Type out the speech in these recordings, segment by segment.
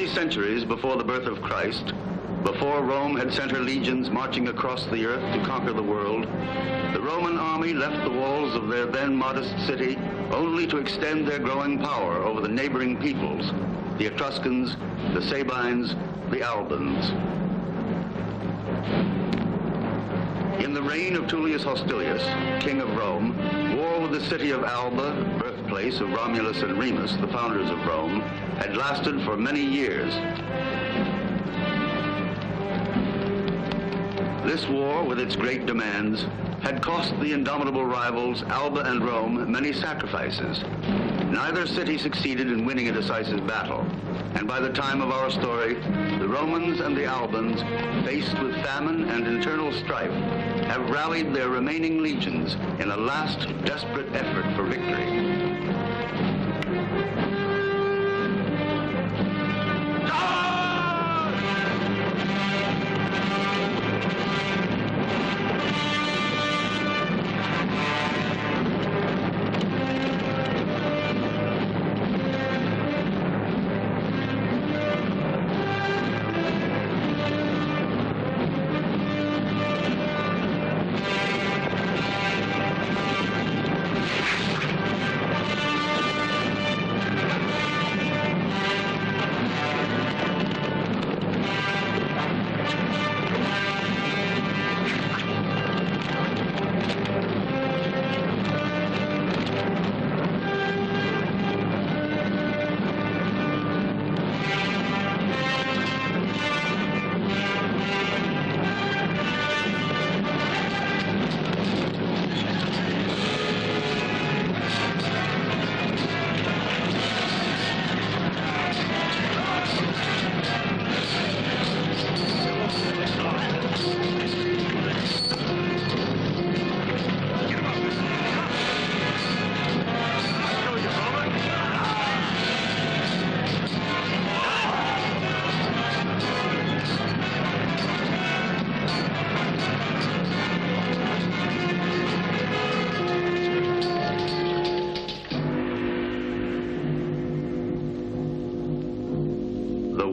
Many centuries before the birth of Christ, before Rome had sent her legions marching across the earth to conquer the world, the Roman army left the walls of their then modest city only to extend their growing power over the neighboring peoples, the Etruscans, the Sabines, the Albans. In the reign of Tullius Hostilius, king of Rome, war with the city of Alba, birthplace of Romulus and Remus, the founders of Rome, had lasted for many years. This war, with its great demands, had cost the indomitable rivals Alba and Rome many sacrifices. Neither city succeeded in winning a decisive battle, and by the time of our story, the Romans and the Albans, faced with famine and internal strife, have rallied their remaining legions in a last desperate effort for victory.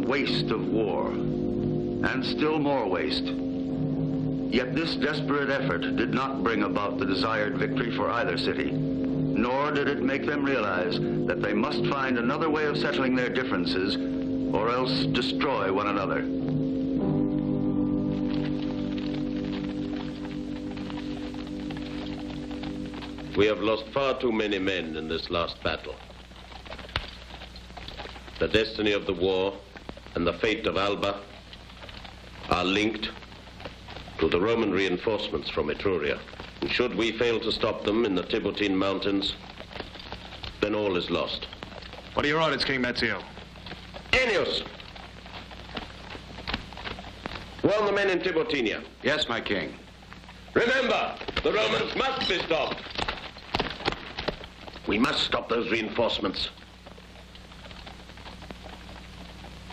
Waste of war, and still more waste. Yet this desperate effort did not bring about the desired victory for either city, nor did it make them realize that they must find another way of settling their differences or else destroy one another. We have lost far too many men in this last battle. The destiny of the war and the fate of Alba are linked to the Roman reinforcements from Etruria. And should we fail to stop them in the Tiburtine Mountains, then all is lost. What are your orders, King Matteo? Ennius! Warn the men in Tiburtinia. Yes, my king. Remember, the Romans must be stopped. We must stop those reinforcements.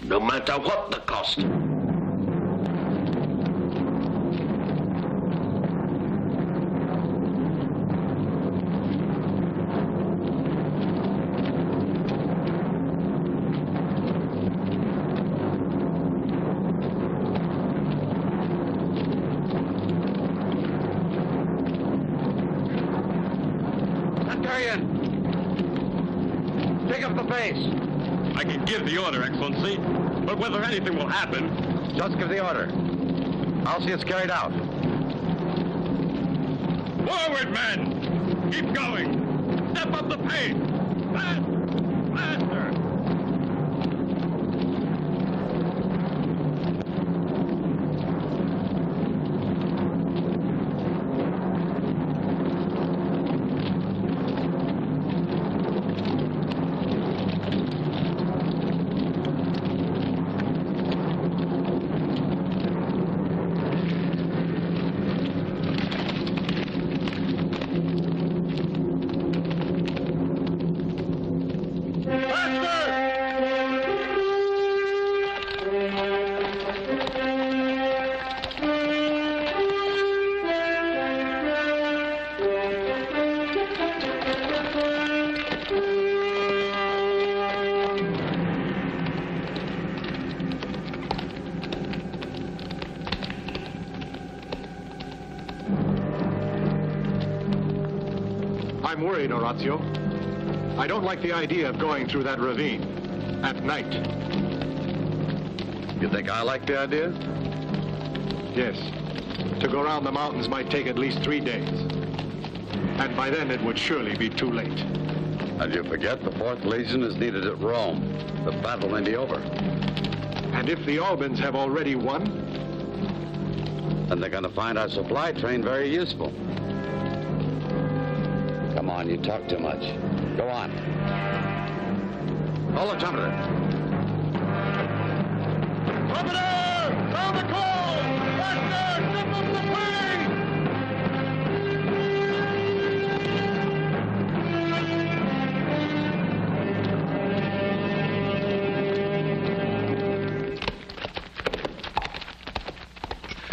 No matter what the cost. Centurion! Pick up the pace. I can give the order, Excellency, but whether anything will happen... Just give the order. I'll see it's carried out. Forward, men! Keep going! Step up the pace! Fast! Faster! I'm worried, Orazio. I don't like the idea of going through that ravine at night. You think I like the idea? Yes. To go around the mountains might take at least 3 days. And by then it would surely be too late. And you forget the 4th Legion is needed at Rome. The battle may be over. And if the Albans have already won? Then they're going to find our supply train very useful. Come on, you talk too much. Go on. Hold the trumpeter. Trumpeter! Sound the call! Right there! Tip of the plane!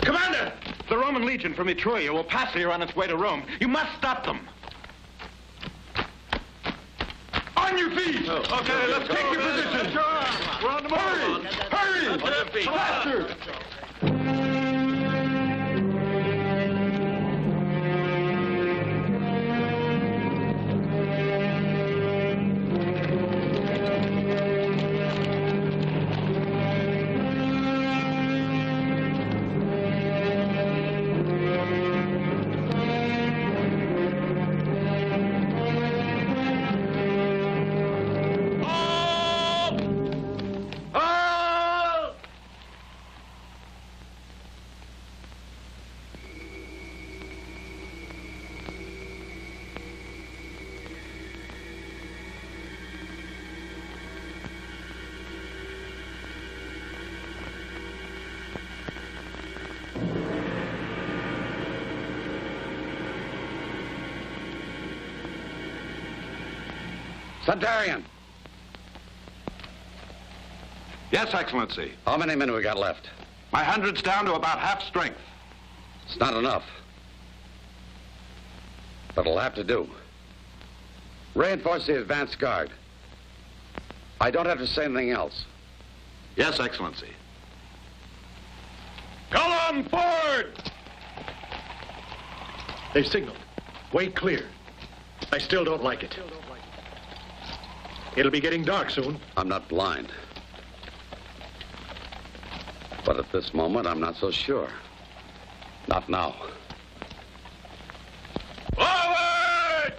Commander! The Roman Legion from Etruria will pass here on its way to Rome. You must stop them. On your feet! Okay, let's take your position. We're on the move. Hurry! Hurry! Faster! Centurion! Yes, Excellency. How many men we got left? My 100's down to about half strength. It's not enough. But it'll have to do. Reinforce the advance guard. I don't have to say anything else. Yes, Excellency. Call on forward! They've signaled. Way clear. I still don't like it. It'll be getting dark soon. I'm not blind. But at this moment, I'm not so sure. Not now. Forward!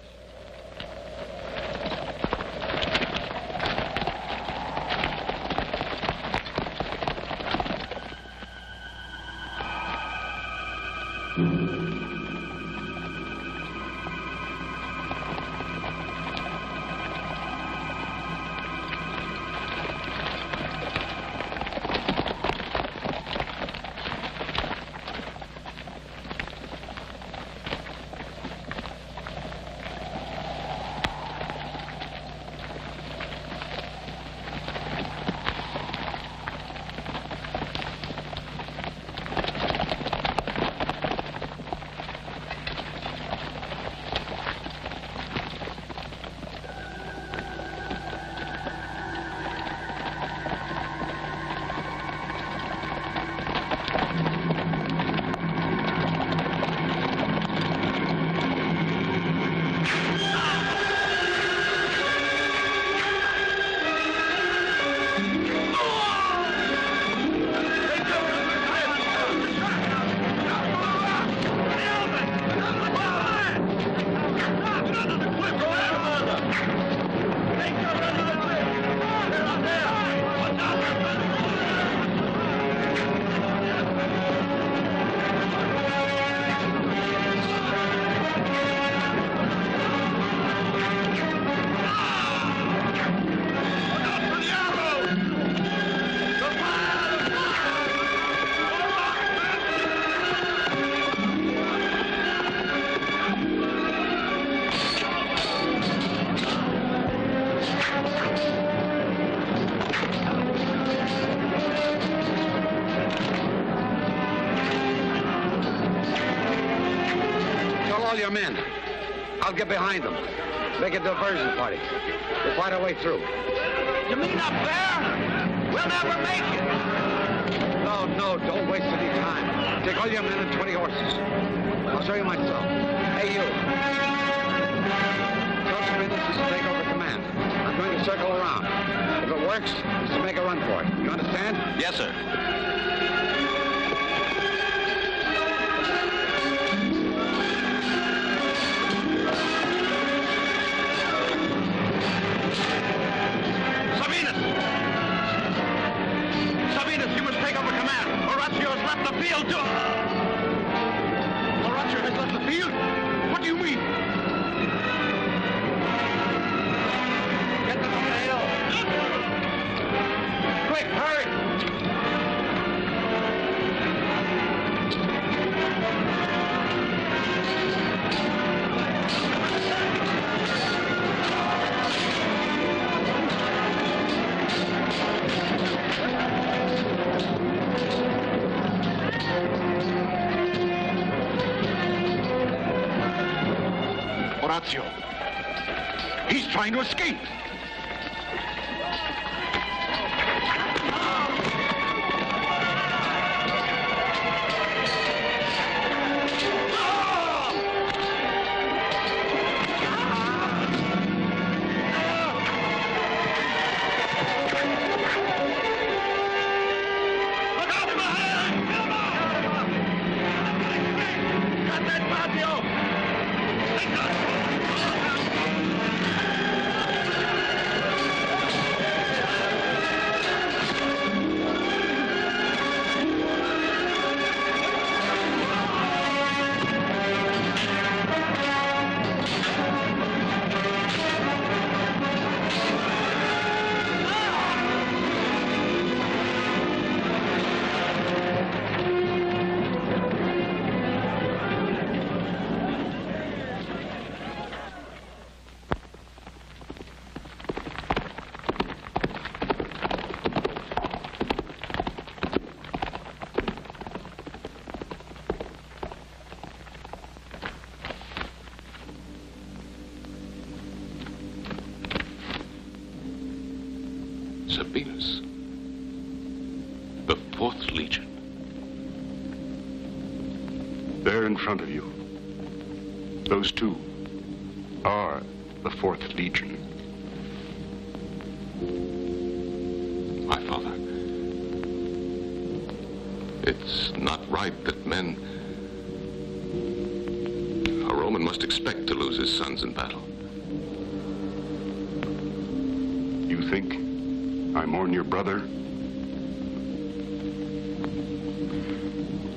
All your men. I'll get behind them. Make a diversion party. We'll fight our way through. You mean up there? We'll never make it. No, don't waste any time. Take all your men and 20 horses. I'll show you myself. Hey, you. Sabinus, this is take over command. I'm going to circle around. If it works, this is make a run for it. You understand? Yes, sir. Sabinus, you must take over command. Horatio has left the field to... Horatio has left the field? What do you mean? Get them on the hill. Quick, hurry! Horatio. He's trying to escape. Sabinus. The 4th Legion. There in front of you. Those two are the 4th Legion. My father. It's not right that men... A Roman must expect to lose his sons in battle. You think I mourn your brother?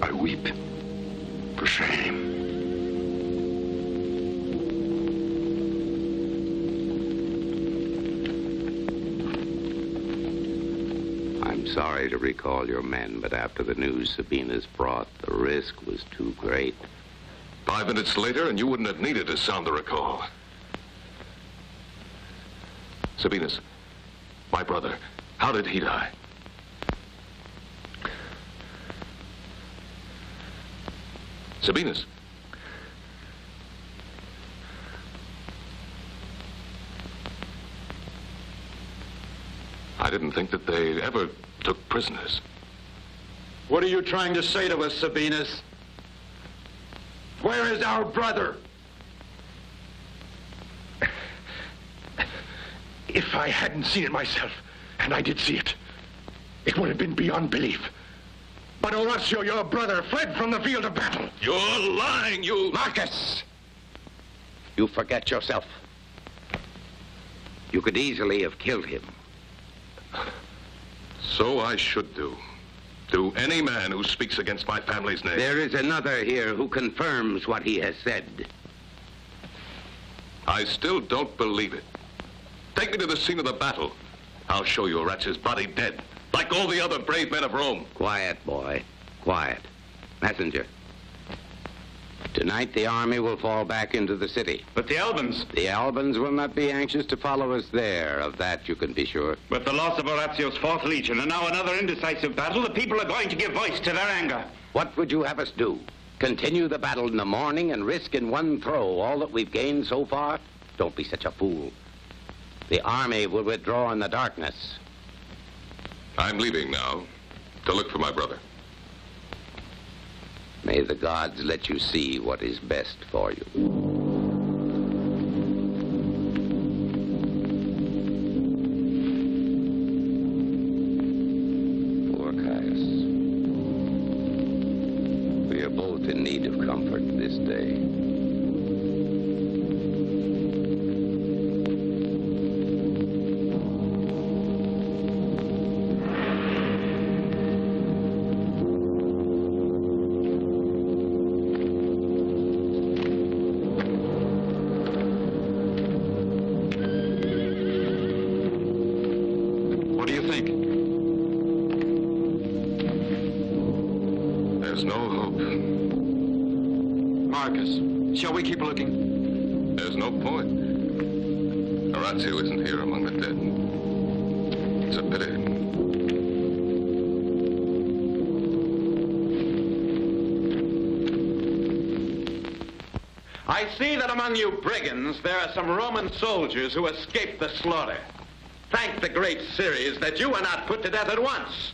I weep for shame. I'm sorry to recall your men, but after the news Sabinus brought, the risk was too great. 5 minutes later, and you wouldn't have needed to sound the recall. Sabinus, my brother, how did he die? Sabinus. I didn't think that they ever took prisoners. What are you trying to say to us, Sabinus? Where is our brother? If I hadn't seen it myself, and I did see it, it would have been beyond belief. But Horatio, your brother, fled from the field of battle. You're lying, you... Marcus! You forget yourself. You could easily have killed him. So I should do. To any man who speaks against my family's name. There is another here who confirms what he has said. I still don't believe it. Take me to the scene of the battle. I'll show you Horatio's body dead, like all the other brave men of Rome. Quiet, boy. Quiet. Messenger. Tonight the army will fall back into the city. But the Albans? The Albans will not be anxious to follow us there. Of that you can be sure. With the loss of Horatio's 4th Legion and now another indecisive battle, the people are going to give voice to their anger. What would you have us do? Continue the battle in the morning and risk in one throw all that we've gained so far? Don't be such a fool. The army will withdraw in the darkness. I'm leaving now to look for my brother. May the gods let you see what is best for you. most in need of comfort this day. What do you think? There's no hope. Marcus, shall we keep looking? There's no point. Orazio isn't here among the dead. It's a pity. I see that among you brigands there are some Roman soldiers who escaped the slaughter. Thank the great Ceres that you were not put to death at once.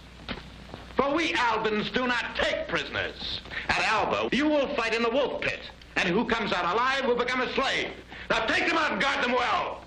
For we Albans do not take prisoners. At Alba, you will fight in the wolf pit, and who comes out alive will become a slave. Now take them out and guard them well.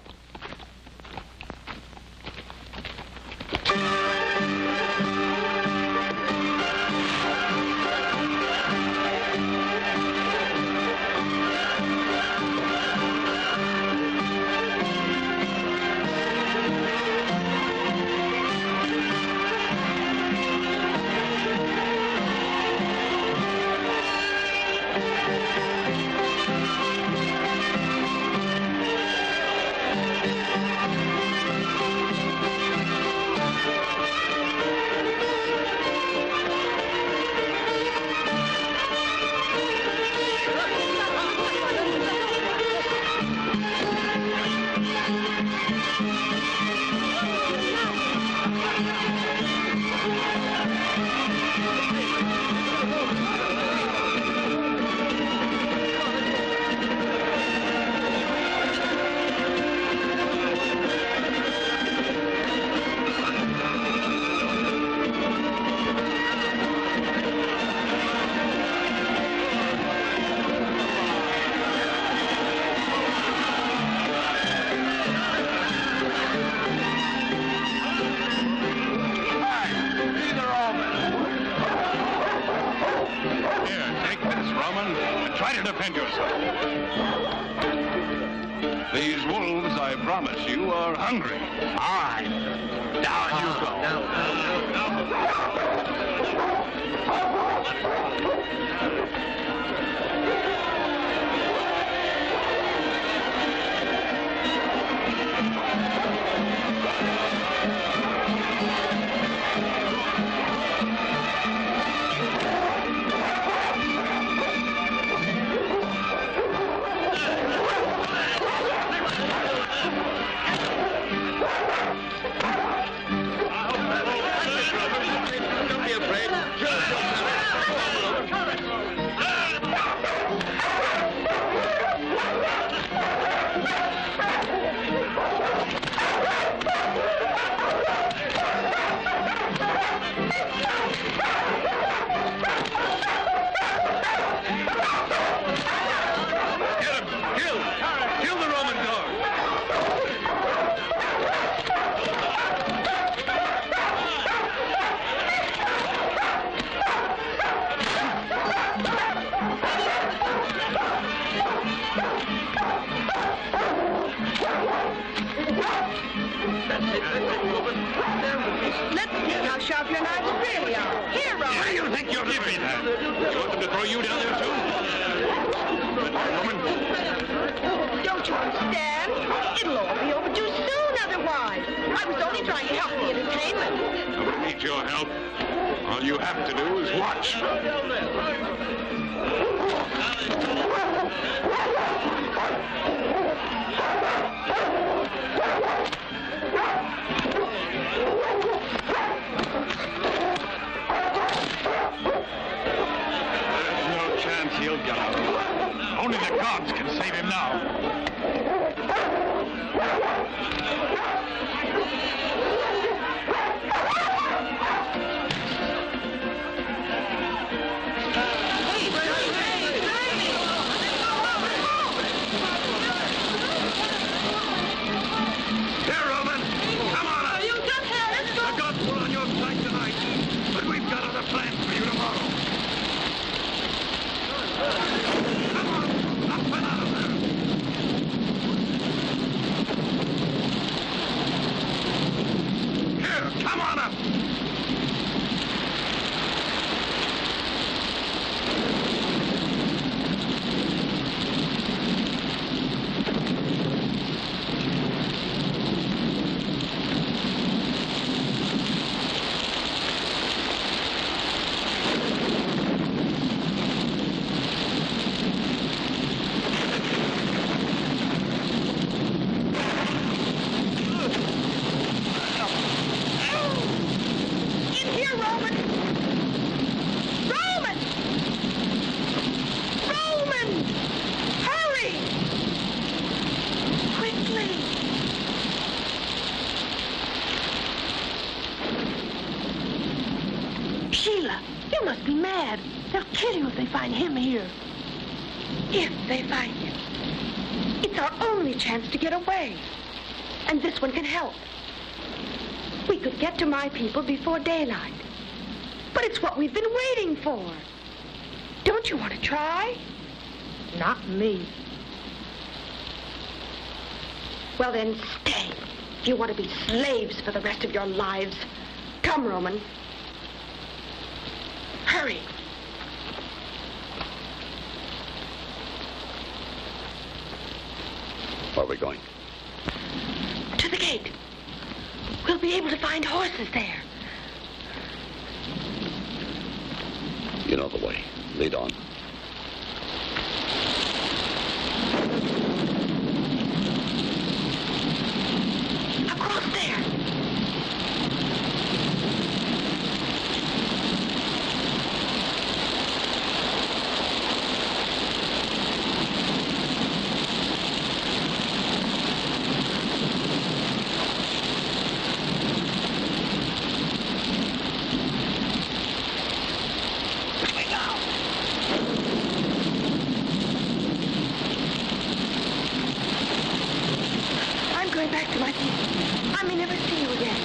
Defend yourself. These wolves, I promise you, are hungry. All right. Down you go. Let's see how sharp your knives really are. Here, Roman. Where do you think you're giving that? You want them to throw you down there, too? Woman. Don't you understand? It'll all be over too soon otherwise. I was only trying to help the entertainment. I don't need your help. All you have to do is watch. He'll get out. Only the gods can save him now. Here, Roman. Come on. You just here. Let's go. The gods were on your side tonight, but we've got other plans for you tomorrow. Sheila, you must be mad. They'll kill you if they find him here. If they find him. It's our only chance to get away. And this one can help. We could get to my people before daylight. But it's what we've been waiting for. Don't you want to try? Not me. Well, then, stay. If you want to be slaves for the rest of your lives. Come, Roman. Hurry. Where are we going? To the gate. We'll be able to find horses there. You know the way. Lead on. Across there. Back to my people. I may never see you again.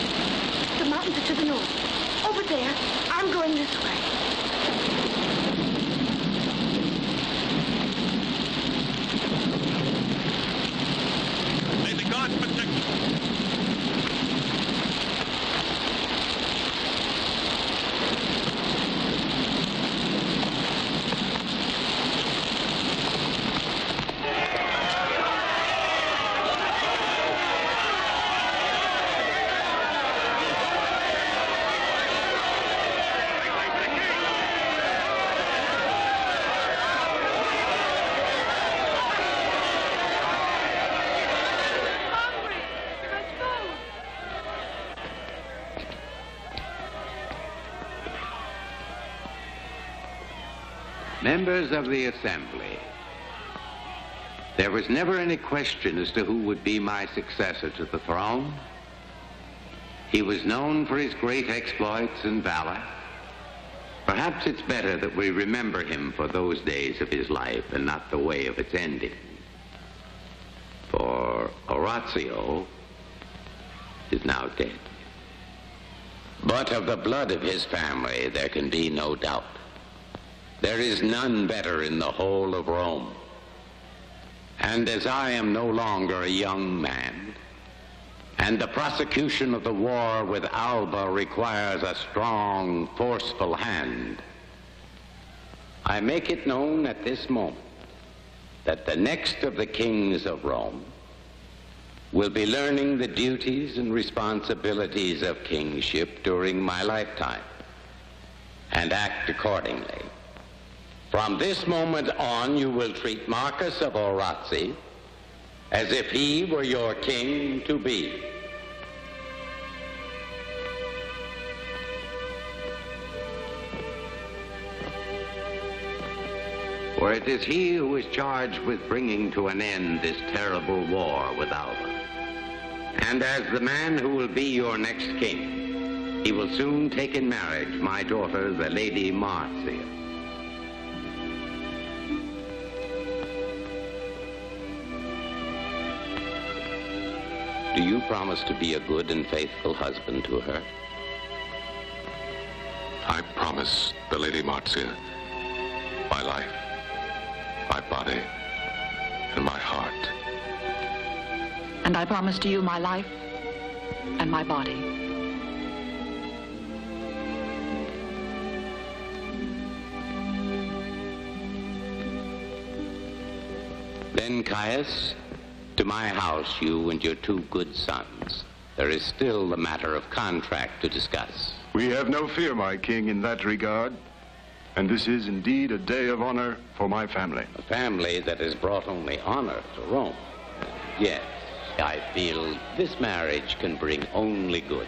The mountains are to the north. Over there, I'm going this way. May the gods protect you. Members of the Assembly, there was never any question as to who would be my successor to the throne. He was known for his great exploits and valor. Perhaps it's better that we remember him for those days of his life and not the way of its ending. For Orazio is now dead. But of the blood of his family, there can be no doubt. There is none better in the whole of Rome. And as I am no longer a young man, and the prosecution of the war with Alba requires a strong, forceful hand, I make it known at this moment that the next of the kings of Rome will be learning the duties and responsibilities of kingship during my lifetime, and act accordingly. From this moment on, you will treat Marcus of Orazio as if he were your king to be. For it is he who is charged with bringing to an end this terrible war with Alba. And as the man who will be your next king, he will soon take in marriage my daughter, the Lady Marcia. Do you promise to be a good and faithful husband to her? I promise the Lady Marcia my life, my body, and my heart. And I promise to you my life and my body. Then, Caius, to my house, you and your two good sons. There is still the matter of contract to discuss. We have no fear, my king, in that regard. And this is indeed a day of honor for my family. A family that has brought only honor to Rome. Yes, I feel this marriage can bring only good.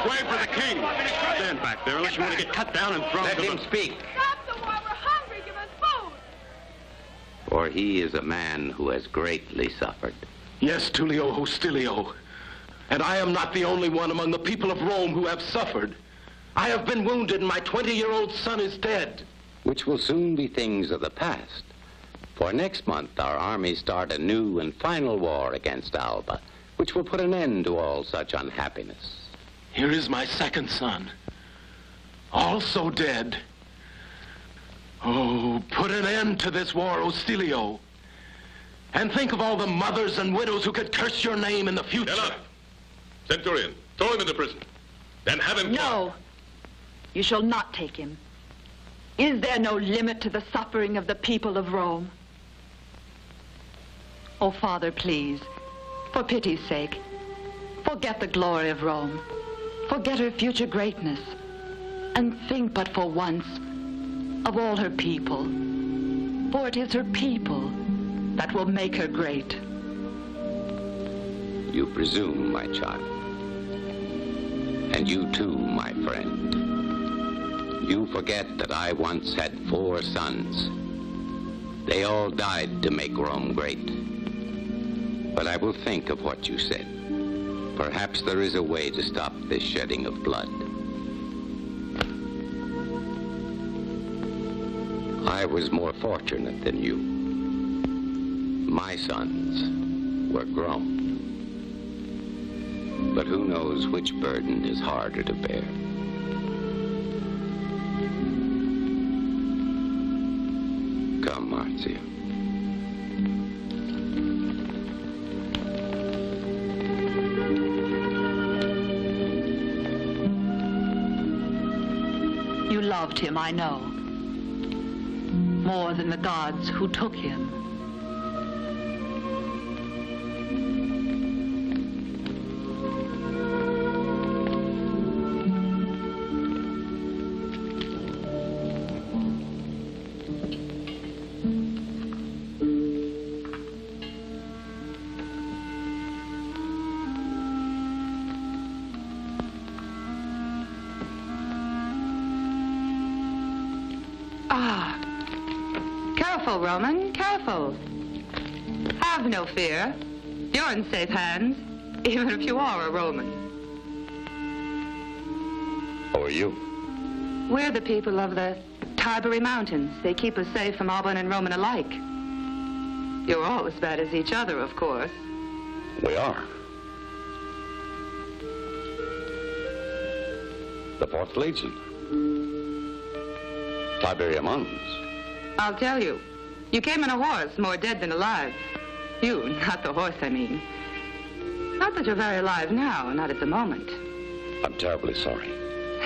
way for the king. Stand back there unless you want to get cut down and thrown Let to him the... speak. Stop the war. We're hungry. Give us food. For he is a man who has greatly suffered. Yes, Tullio Hostilio. And I am not the only one among the people of Rome who have suffered. I have been wounded and my 20-year-old son is dead. Which will soon be things of the past. For next month our armies start a new and final war against Alba, which will put an end to all such unhappiness. Here is my second son, also dead. Oh, put an end to this war, Hostilio. And think of all the mothers and widows who could curse your name in the future. Enough. Centurion, throw him into prison. Then have him... No. You shall not take him. Is there no limit to the suffering of the people of Rome? Oh, Father, please, for pity's sake, forget the glory of Rome. Forget her future greatness. And think but for once of all her people. For it is her people that will make her great. You presume, my child. And you too, my friend. You forget that I once had 4 sons. They all died to make Rome great. But I will think of what you said. Perhaps there is a way to stop this shedding of blood. I was more fortunate than you. My sons were grown. But who knows which burden is harder to bear? Come, Marcia. You loved him, I know. More than the gods who took him. Careful, Roman, careful. Have no fear. You're in safe hands, even if you are a Roman. Who are you? We're the people of the Tiberi Mountains. They keep us safe from Alban and Roman alike. You're all as bad as each other, of course. We are. The 4th Legion. Tiberian Mountains. I'll tell you. You came in a horse, more dead than alive. You, not the horse, I mean. Not that you're very alive now, not at the moment. I'm terribly sorry.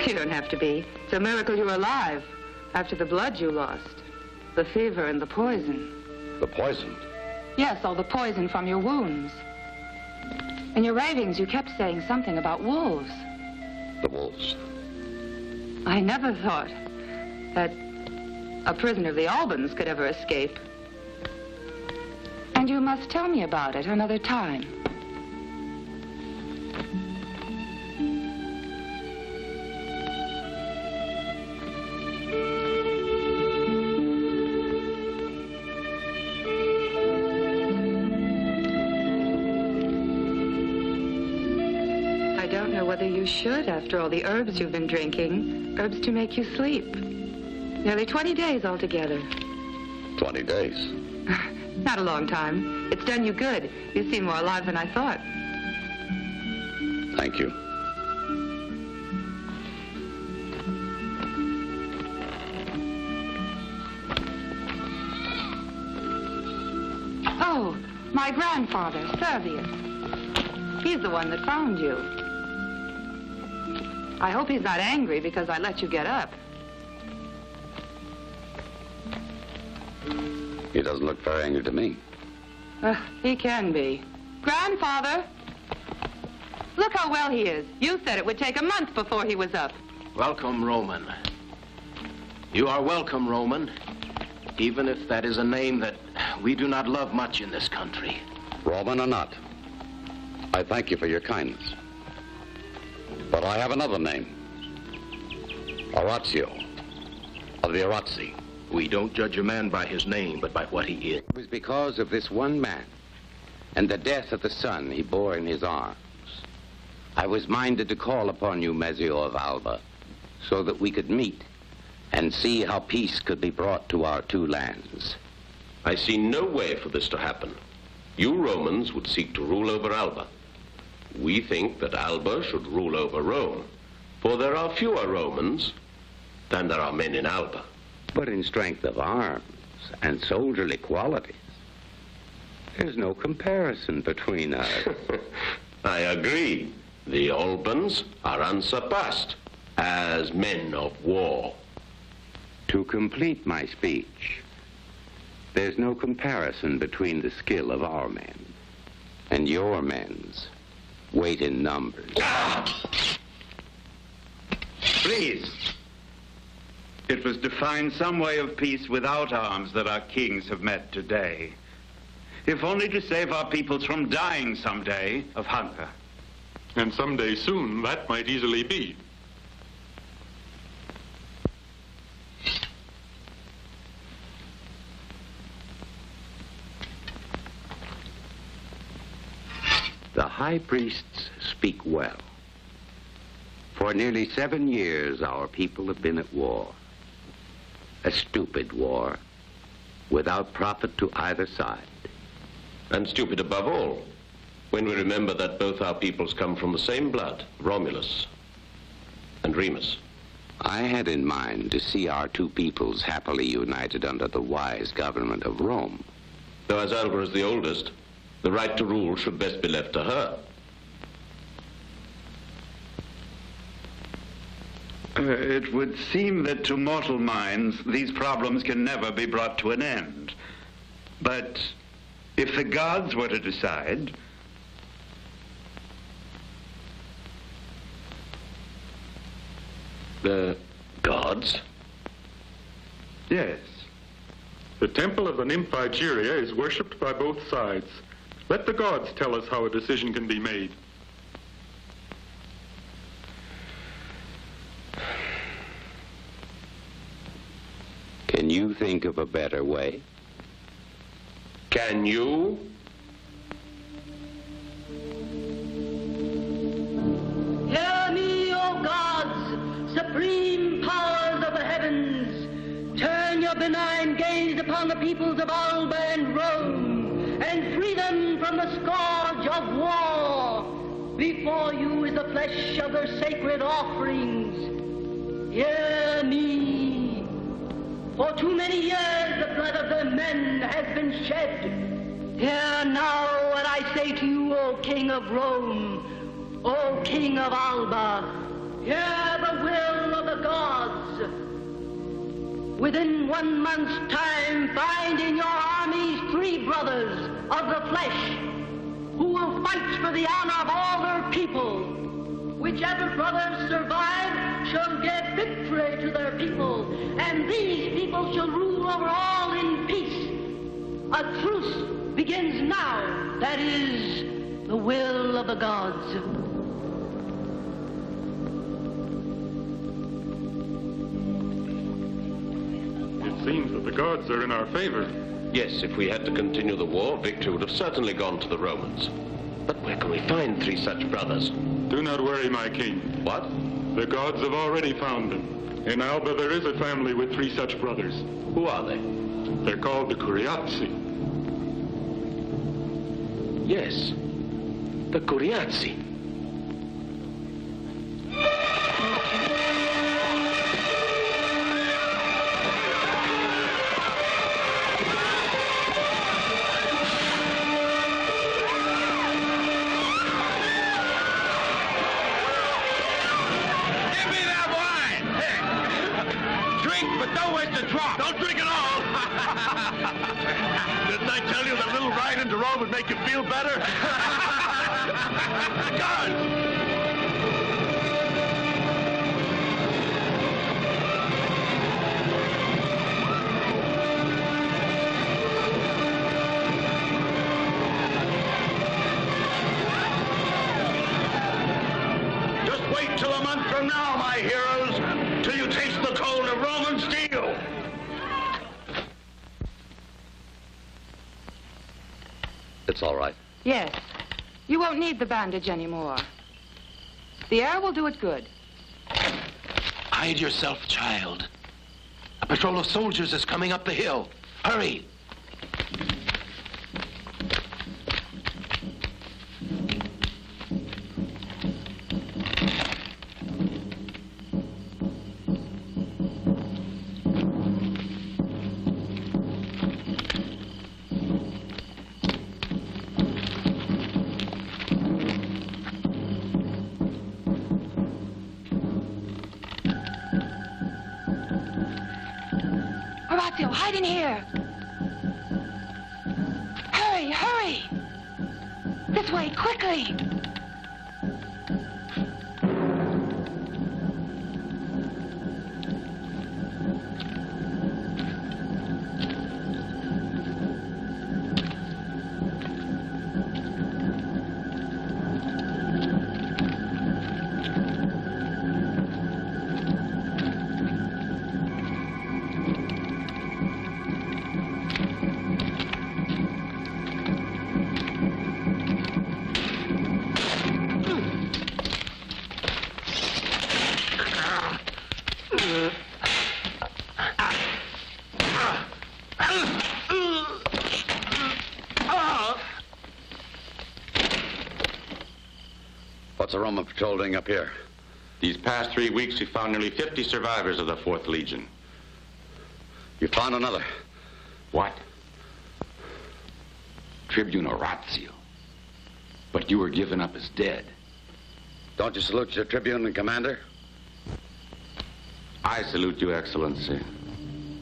You don't have to be. It's a miracle you're alive after the blood you lost. The fever and the poison. The poison? Yes, all the poison from your wounds. In your ravings, you kept saying something about wolves. The wolves. I never thought that a prisoner of the Albans could ever escape. And you must tell me about it another time. I don't know whether you should after all the herbs you've been drinking. Herbs to make you sleep. Nearly 20 days altogether. 20 days? Not a long time. It's done you good. You seem more alive than I thought. Thank you. Oh, my grandfather, Servius. He's the one that found you. I hope he's not angry because I let you get up. He doesn't look very angry to me. He can be. Grandfather! Look how well he is. You said it would take a month before he was up. Welcome, Roman. You are welcome, Roman. Even if that is a name that we do not love much in this country. Roman or not, I thank you for your kindness. But I have another name. Orazio, of the Orazzi. We don't judge a man by his name, but by what he is. It was because of this one man and the death of the son he bore in his arms. I was minded to call upon you, Mezio of Alba, so that we could meet and see how peace could be brought to our two lands. I see no way for this to happen. You Romans would seek to rule over Alba. We think that Alba should rule over Rome, for there are fewer Romans than there are men in Alba. But in strength of arms and soldierly qualities, there's no comparison between us. I agree. The Albans are unsurpassed as men of war. To complete my speech, there's no comparison between the skill of our men and your men's weight in numbers. Please. It was to find some way of peace without arms that our kings have met today. If only to save our peoples from dying someday of hunger. And someday soon, that might easily be. The high priests speak well. For nearly 7 years, our people have been at war. A stupid war, without profit to either side. And stupid above all, when we remember that both our peoples come from the same blood, Romulus and Remus. I had in mind to see our two peoples happily united under the wise government of Rome. Though as Alba is the oldest, the right to rule should best be left to her. It would seem that to mortal minds, these problems can never be brought to an end. But if the gods were to decide... The gods? Yes. The temple of the nymph Igeria is worshipped by both sides. Let the gods tell us how a decision can be made. Can you think of a better way? Can you? Hear me, O gods, supreme powers of the heavens. Turn your benign gaze upon the peoples of Alba and Rome, and free them from the scourge of war. Before you is the flesh of their sacred offerings. Hear me. For too many years the blood of their men has been shed. Hear now what I say to you, O King of Rome, O King of Alba. Hear the will of the gods. Within 1 month's time, find in your armies 3 brothers of the flesh who will fight for the honor of all their people. Whichever brothers survive shall give victory to their people, and these people shall rule over all in peace. A truce begins now. That is the will of the gods. It seems that the gods are in our favor. Yes, if we had to continue the war, victory would have certainly gone to the Romans. But where can we find 3 such brothers? Do not worry, my king. What? The gods have already found them. In Alba there is a family with 3 such brothers. Who are they? They're called the Kouragio. Yes, the Kouragio. Don't drink it all! Didn't I tell you that a little ride into Rome would make you feel better? Guards! Just wait month from now, my heroes, till you taste the cold of Roman steel. It's all right. Yes. You won't need the bandage anymore. The air will do it good. Hide yourself, child. A patrol of soldiers is coming up the hill. Hurry. Horatio, hide in here. Hurry, hurry. This way, quickly. What's the Roman patrol doing up here? These past 3 weeks, we found nearly 50 survivors of the 4th Legion. You found another? What? Tribune Orazio. But you were given up as dead. Don't you salute your tribune and commander? I salute you, Excellency.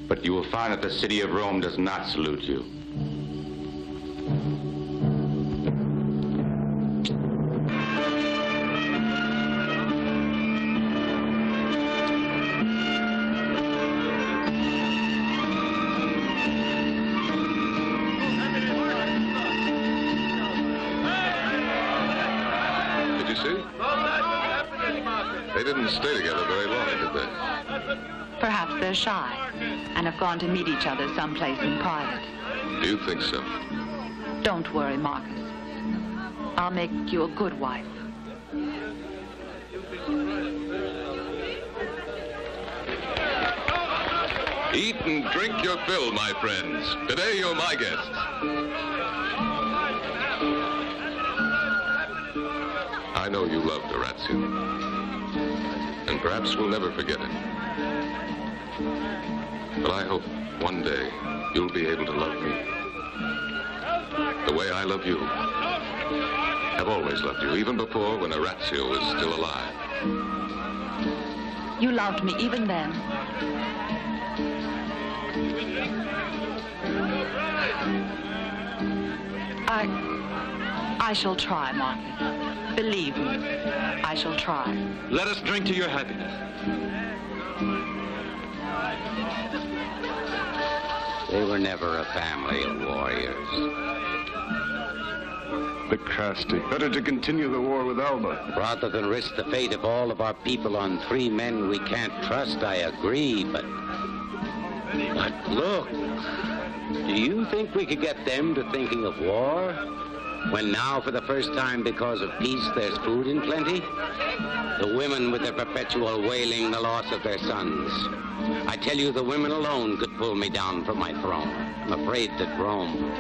But you will find that the city of Rome does not salute you. They didn't stay together very long, did they? Perhaps they're shy and have gone to meet each other someplace in private. Do you think so? Don't worry, Marcus. I'll make you a good wife. Eat and drink your fill, my friends. Today you're my guests. I know you loved Orazio. And perhaps we'll never forget it. But I hope one day you'll be able to love me the way I love you. I've always loved you, even before when Orazio was still alive. You loved me even then. I shall try, Marcus. Believe me, I shall try. Let us drink to your happiness. They were never a family of warriors. The Casti. Better to continue the war with Alba. Rather than risk the fate of all of our people on 3 men we can't trust, I agree, but look, do you think we could get them to thinking of war? When now, for the first time, because of peace, there's food in plenty? The women with their perpetual wailing the loss of their sons. I tell you, the women alone could pull me down from my throne. I'm afraid that Rome...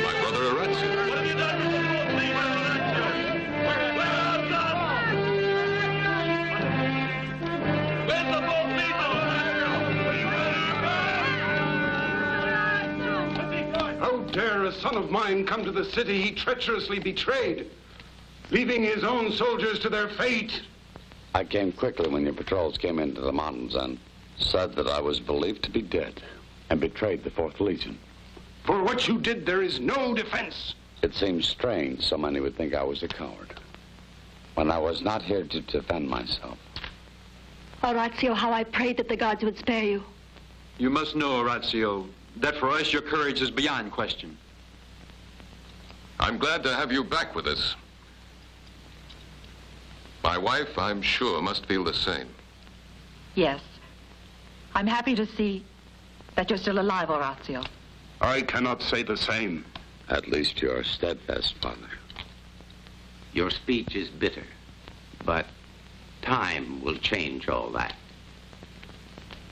My brother Orazio. What have you done? How dare a son of mine come to the city he treacherously betrayed, leaving his own soldiers to their fate? I came quickly when your patrols came into the mountains and said that I was believed to be dead and betrayed the 4th Legion. For what you did, there is no defense. It seems strange so many would think I was a coward when I was not here to defend myself. Orazio, how I prayed that the gods would spare you. You must know, Orazio, that for us your courage is beyond question. I'm glad to have you back with us. My wife, I'm sure, must feel the same. Yes. I'm happy to see that you're still alive, Orazio. I cannot say the same. At least you're steadfast, Father. Your speech is bitter, but time will change all that.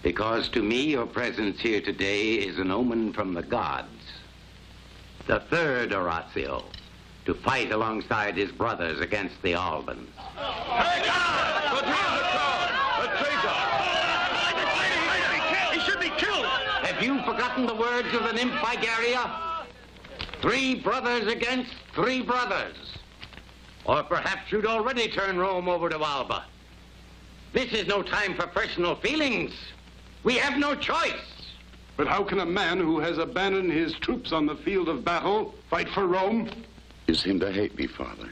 Because to me, your presence here today is an omen from the gods. The third Orazio, to fight alongside his brothers against the Albans. He should be killed! Have you forgotten the words of the nymph Igeria? 3 brothers against 3 brothers. Or perhaps you'd already turn Rome over to Alba. This is no time for personal feelings. We have no choice. But how can a man who has abandoned his troops on the field of battle fight for Rome? You seem to hate me, Father.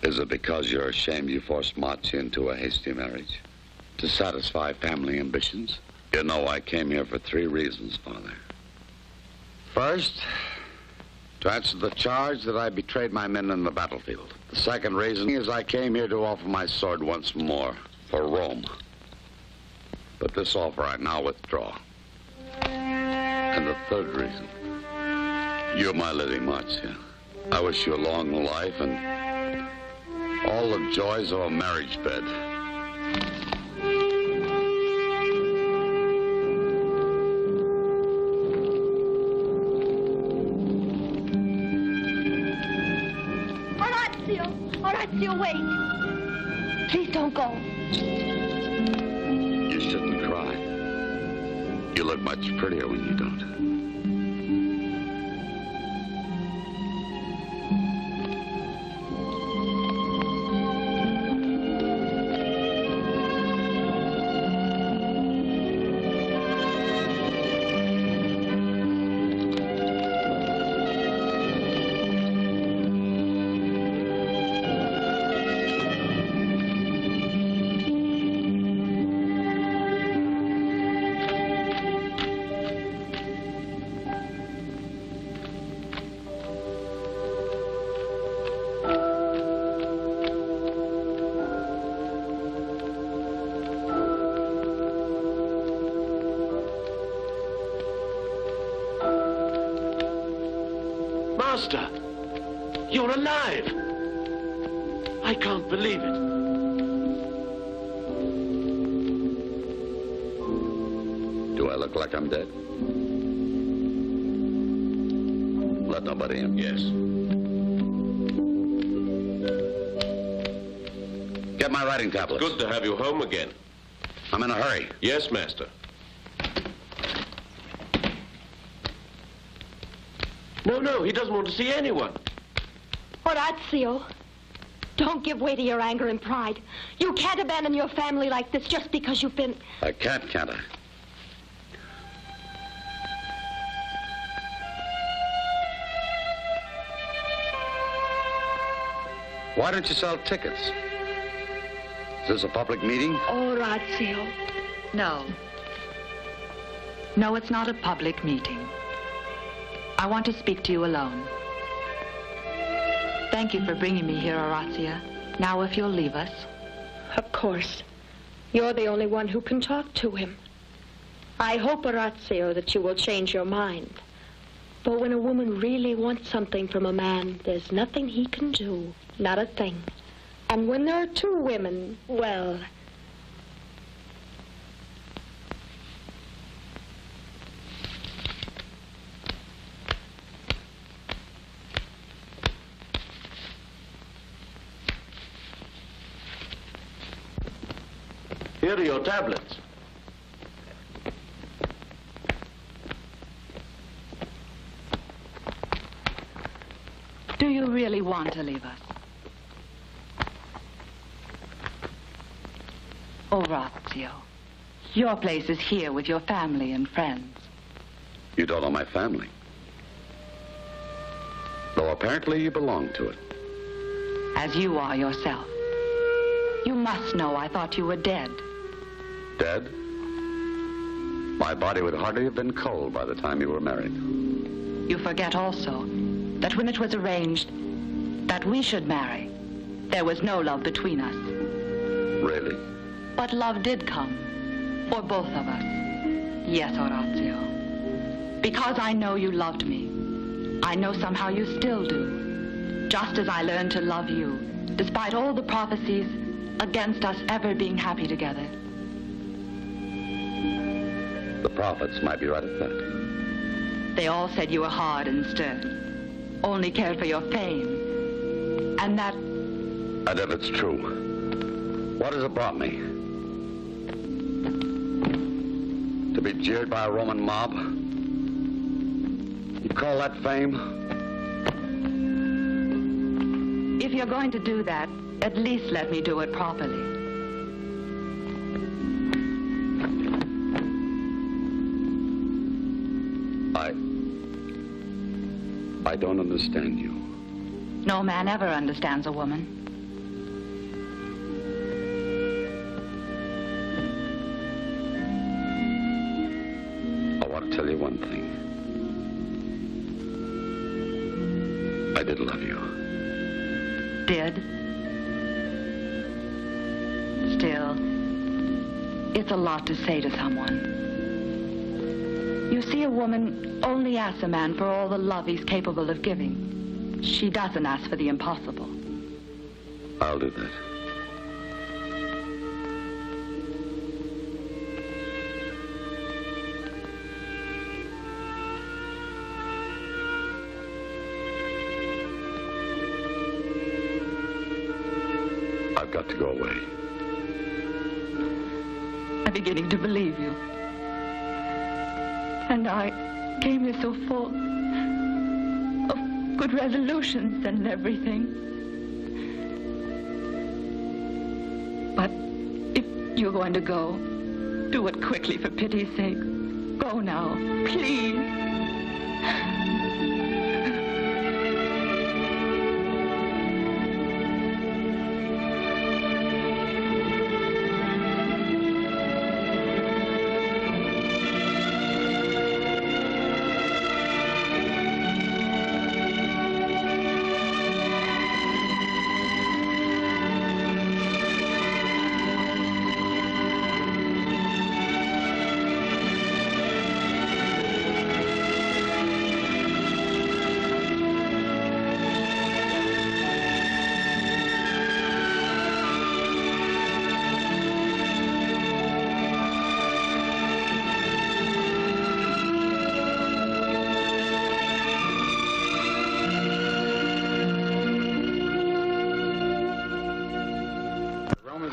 Is it because you're ashamed you forced Machi into a hasty marriage? To satisfy family ambitions? You know I came here for 3 reasons, Father. First, to answer the charge that I betrayed my men in the battlefield. The second reason is I came here to offer my sword once more for Rome. But this offer I now withdraw. And the third reason, you're my Lady Marzia. I wish you a long life and all the joys of a marriage bed. Orazio, wait. Please don't go. You shouldn't cry. You look much prettier when you don't. Master, you're alive. I can't believe it. Do I look like I'm dead? Let nobody in. Yes. Get my writing tablets. Good to have you home again. I'm in a hurry. Yes, Master. No, he doesn't want to see anyone. Orazio, don't give way to your anger and pride. You can't abandon your family like this just because you've been... I can't I? Why don't you sell tickets? Is this a public meeting? Orazio. No. No, it's not a public meeting. I want to speak to you alone. Thank you for bringing me here, Orazio. Now, if you'll leave us. Of course. You're the only one who can talk to him. I hope, Orazio, that you will change your mind. But when a woman really wants something from a man, there's nothing he can do. Not a thing. And when there are 2 women, well... Here are your tablets. Do you really want to leave us? Orazio, your place is here with your family and friends. You don't know my family. Though apparently you belong to it. As you are yourself. You must know I thought you were dead. Dead? My body would hardly have been cold by the time you were married. You forget also that when it was arranged that we should marry, there was no love between us. Really? But love did come, for both of us. Yes, Orazio. Because I know you loved me. I know somehow you still do. Just as I learned to love you, despite all the prophecies against us ever being happy together. The prophets might be right at that. They all said you were hard and stern, only cared for your fame, and that... And if it's true, what has it brought me? To be jeered by a Roman mob? You call that fame? If you're going to do that, at least let me do it properly. I don't understand you. No man ever understands a woman. I want to tell you one thing. I did love you. Did? Still, it's a lot to say to someone. You see, a woman only asks a man for all the love he's capable of giving. She doesn't ask for the impossible. I'll do that. I've got to go away. I'm beginning to believe you. And I came here so full of good resolutions and everything. But if you're going to go, do it quickly for pity's sake. Go now, please.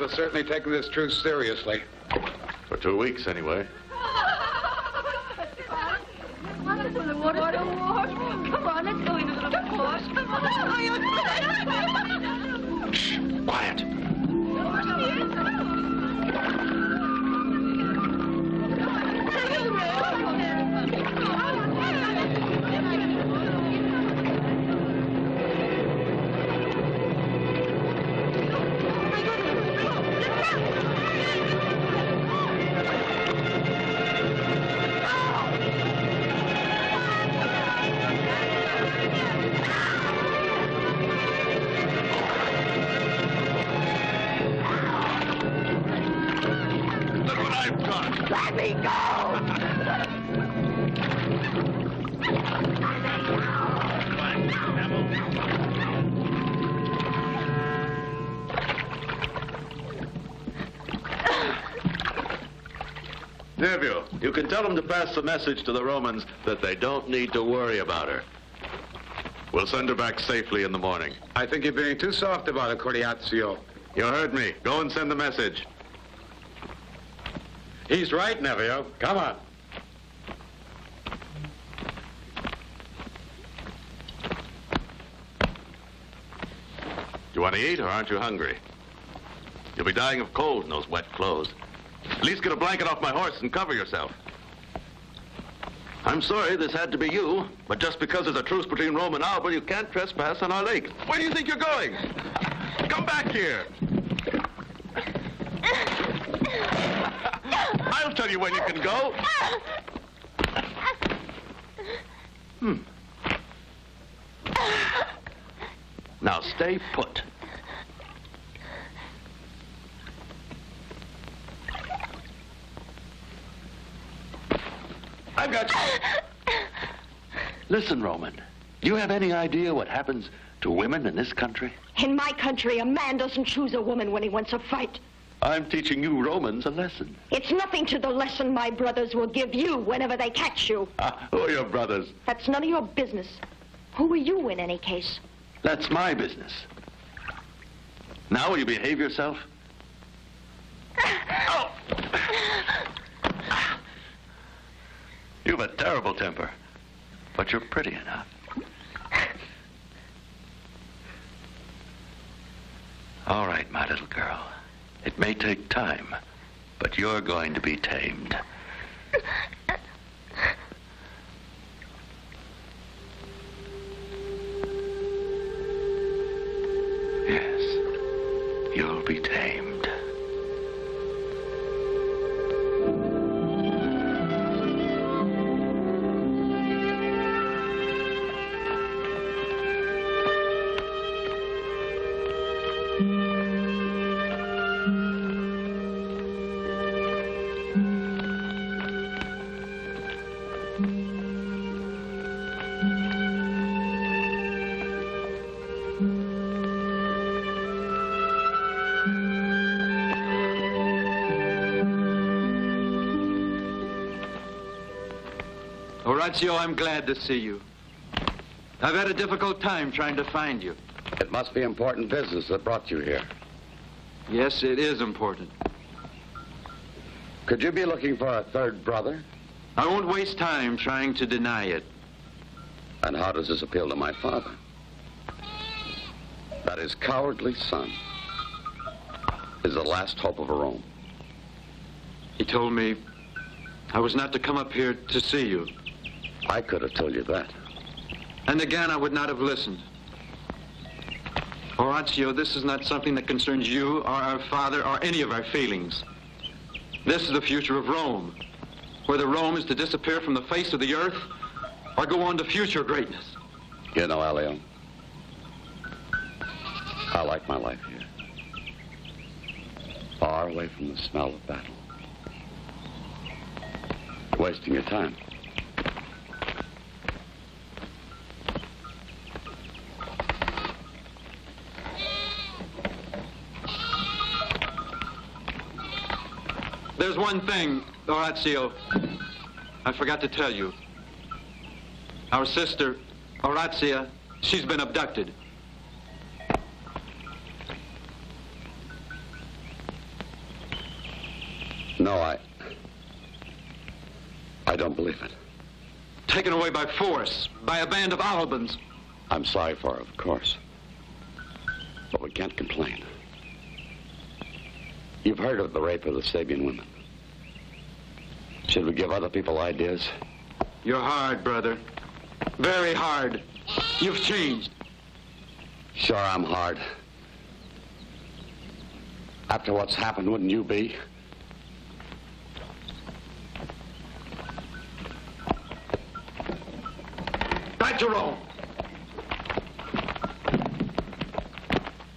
Certainly taking this truce seriously. For 2 weeks, anyway. Come on, let's go into the port. Come on. Shh, quiet. Let me go! Nephew, you can tell them to pass the message to the Romans that they don't need to worry about her. We'll send her back safely in the morning. I think you're being too soft about it, Couragio. You heard me. Go and send the message. He's right, Nevio. Come on. You want to eat, or aren't you hungry? You'll be dying of cold in those wet clothes. At least get a blanket off my horse and cover yourself. I'm sorry this had to be you, but just because there's a truce between Rome and Alba, you can't trespass on our lake. Where do you think you're going? Come back here. I'll I'll tell you when you can go. Now stay put. I've got you. Listen, Roman. Do you have any idea what happens to women in this country? In my country, a man doesn't choose a woman when he wants a fight. I'm teaching you Romans a lesson. It's nothing to the lesson my brothers will give you whenever they catch you. Who are your brothers? That's none of your business. Who are you in any case? That's my business. Now will you behave yourself? Oh! You have a terrible temper, but you're pretty enough. All right, my little girl. It may take time, but you're going to be tamed. Yes, you'll be tamed. Horatio, I'm glad to see you. I've had a difficult time trying to find you. It must be important business that brought you here. Yes, it is important. Could you be looking for a third brother? I won't waste time trying to deny it. And how does this appeal to my father? That his cowardly son is the last hope of Rome. He told me I was not to come up here to see you. I could have told you that. And again, I would not have listened. Horatio, this is not something that concerns you or our father or any of our feelings. This is the future of Rome, whether Rome is to disappear from the face of the earth or go on to future greatness. You know, Elio, I like my life here. Far away from the smell of battle. Wasting your time. There's one thing, Horatio, I forgot to tell you. Our sister, Horatia, she's been abducted. No, I don't believe it. Taken away by force, by a band of Albans. I'm sorry for her, of course. But we can't complain. You've heard of the rape of the Sabian women. Should we give other people ideas? You're hard, brother. Very hard. You've changed. Sure, I'm hard. After what's happened, wouldn't you be? Back to Rome.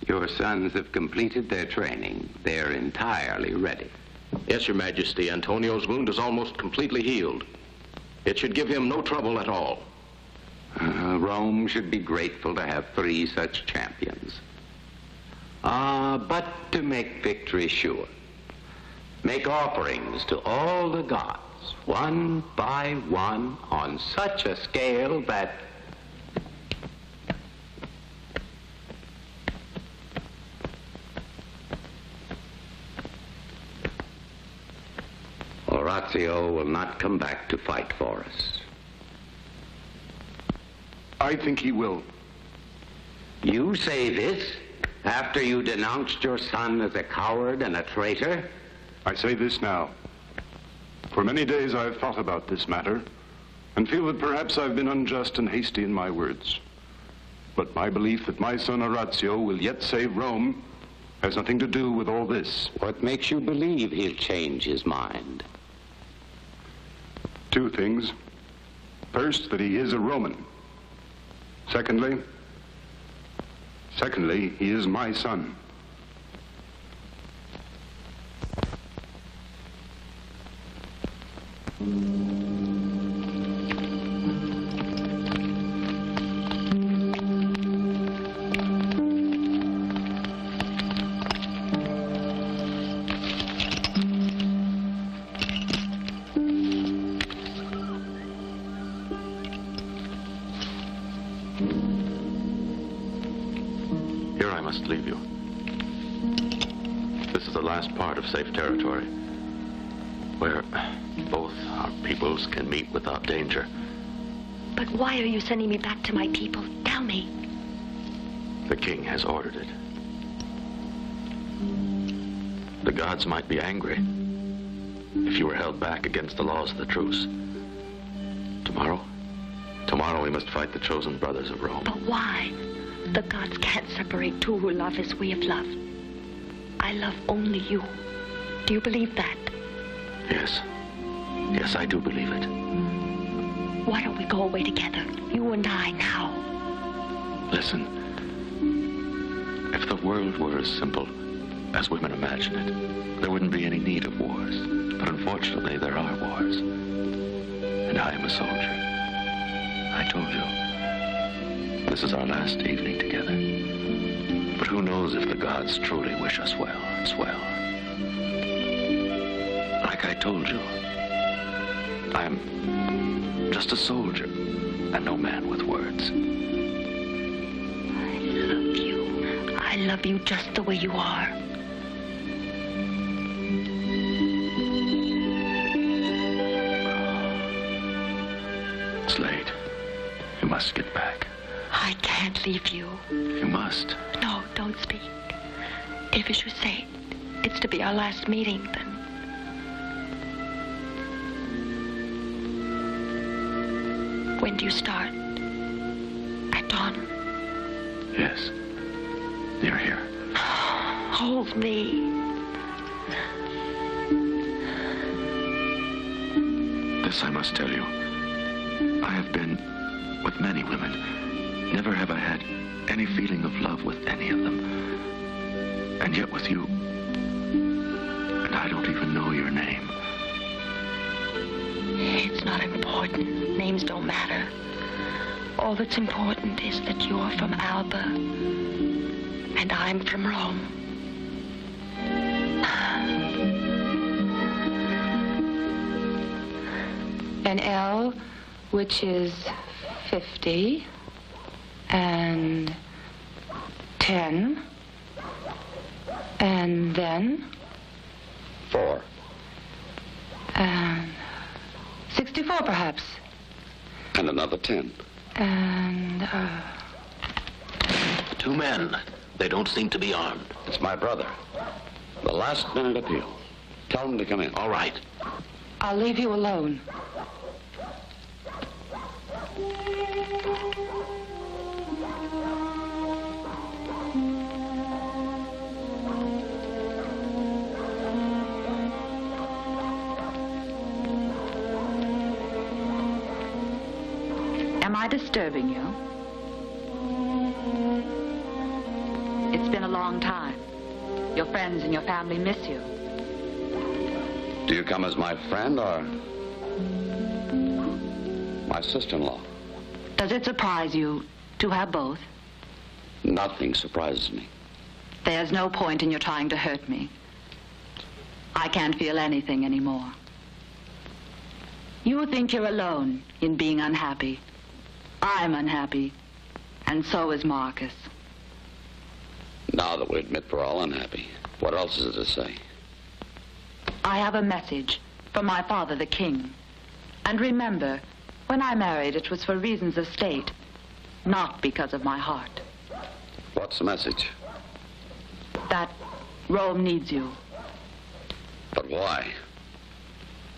Your sons have completed their training. They're entirely ready. Yes, Your Majesty. Antonio's wound is almost completely healed. It should give him no trouble at all. Rome should be grateful to have 3 such champions. But to make victory sure, make offerings to all the gods, one by one, on such a scale that Horatio will not come back to fight for us. I think he will. You say this after you denounced your son as a coward and a traitor? I say this now. For many days I've thought about this matter and feel that perhaps I've been unjust and hasty in my words. But my belief that my son Horatio will yet save Rome has nothing to do with all this. What makes you believe he'll change his mind? Two things. First, that he is a Roman. Secondly, he is my son. Here I must leave you. This is the last part of safe territory, where both our peoples can meet without danger. But why are you sending me back to my people? Tell me. The king has ordered it. The gods might be angry if you were held back against the laws of the truce. Tomorrow we must fight the chosen brothers of Rome. But why? The gods can't separate two who love as we have loved. I love only you. Do you believe that? Yes. Yes, I do believe it. Why don't we go away together, you and I, now? Listen. If the world were as simple as women imagine it, there wouldn't be any need of wars. But unfortunately, there are wars. And I am a soldier. I told you. This is our last evening together. But who knows if the gods truly wish us well as well. Like I told you, I'm just a soldier and no man with words. I love you. I love you just the way you are. It's late. You must get back. I can't leave you. You must. No, don't speak. If as you say, it's to be our last meeting, then... When do you start? At dawn? Yes. You're here. Hold me. This I must tell you. I have been with many women. Never have I had any feeling of love with any of them. And yet with you, and I don't even know your name. It's not important. Names don't matter. All that's important is that you're from Alba, and I'm from Rome. An L, which is 50, and 10, and then 4, and 64 perhaps, and another 10, and 2 men. They don't seem to be armed. It's my brother. The last minute appeal. Tell him to come in. All right. I'll leave you alone. Am I disturbing you? It's been a long time. Your friends and your family miss you. Do you come as my friend or my sister-in-law? Does it surprise you to have both? Nothing surprises me. There's no point in your trying to hurt me. I can't feel anything anymore. You think you're alone in being unhappy. I'm unhappy, and so is Marcus. Now that we admit we're all unhappy, what else is there to say? I have a message from my father, the king. And remember, when I married, it was for reasons of state, not because of my heart. What's the message? That Rome needs you. But why?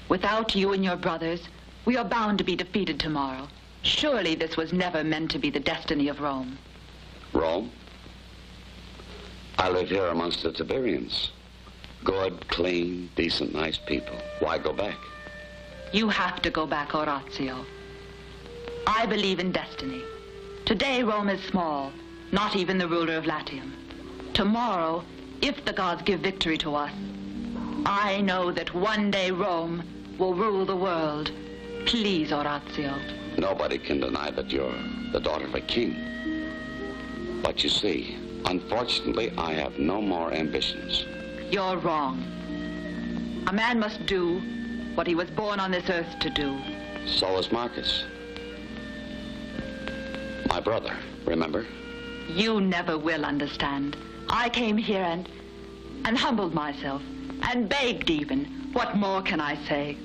Without you and your brothers, we are bound to be defeated tomorrow. Surely this was never meant to be the destiny of Rome. Rome? I live here amongst the Tiberians. Good, clean, decent, nice people. Why go back? You have to go back, Orazio. I believe in destiny. Today, Rome is small, not even the ruler of Latium. Tomorrow, if the gods give victory to us, I know that one day Rome will rule the world. Please, Orazio. Nobody can deny that you're the daughter of a king. But you see, unfortunately, I have no more ambitions. You're wrong. A man must do what he was born on this earth to do. So is Marcus. My brother, remember? You never will understand. I came here and humbled myself, and begged even. What more can I say?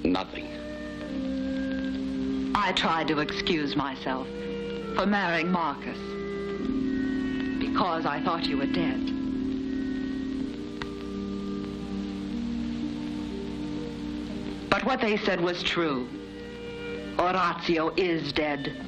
Nothing. I tried to excuse myself for marrying Marcus because I thought you were dead. But what they said was true. Orazio is dead.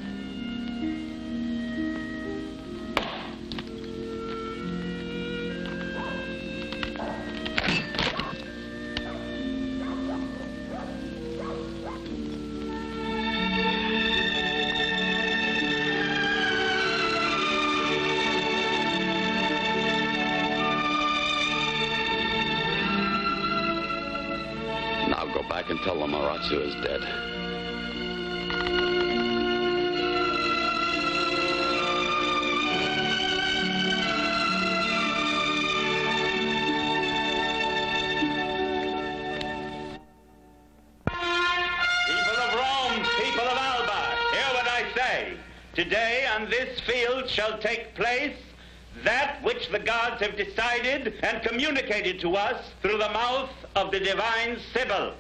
And tell them Orazio is dead. People of Rome, people of Alba, hear what I say. Today on this field shall take place that which the gods have decided and communicated to us through the mouth of the divine Sibyl.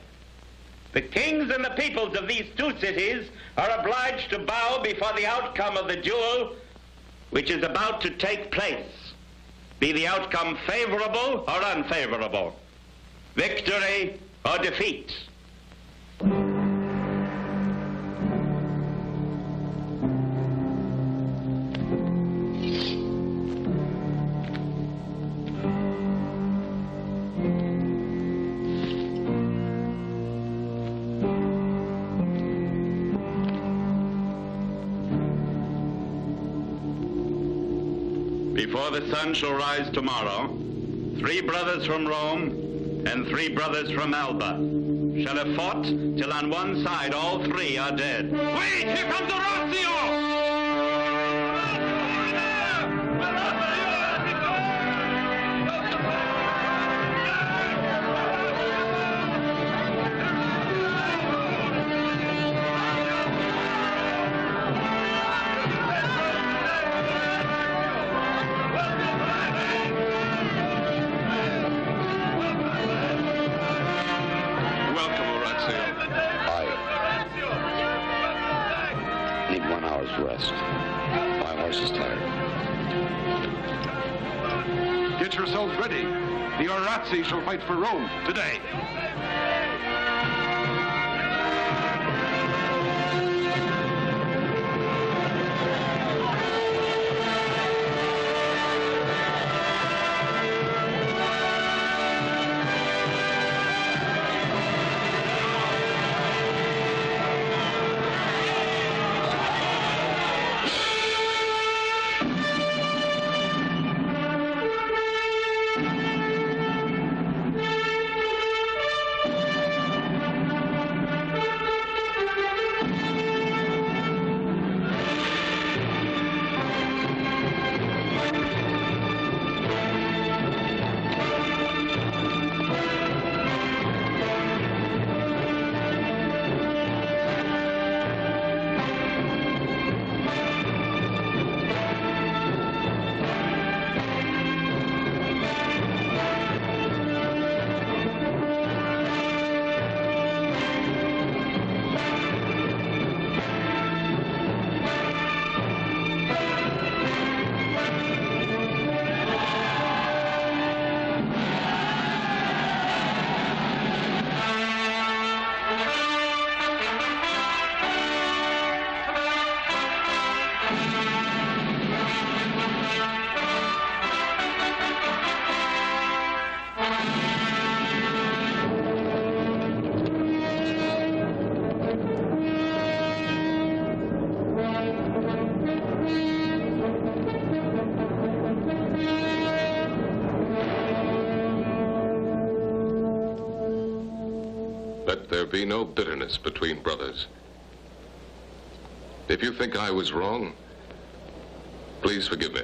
The kings and the peoples of these two cities are obliged to bow before the outcome of the duel which is about to take place, be the outcome favorable or unfavorable, victory or defeat. Before the sun shall rise tomorrow, 3 brothers from Rome and 3 brothers from Alba shall have fought till on one side all 3 are dead. Wait! Here comes Orazio! Rest. My horse is tired. Get yourselves ready. The Orazzi shall fight for Rome today. that there be no bitterness between brothers. If you think I was wrong, please forgive me.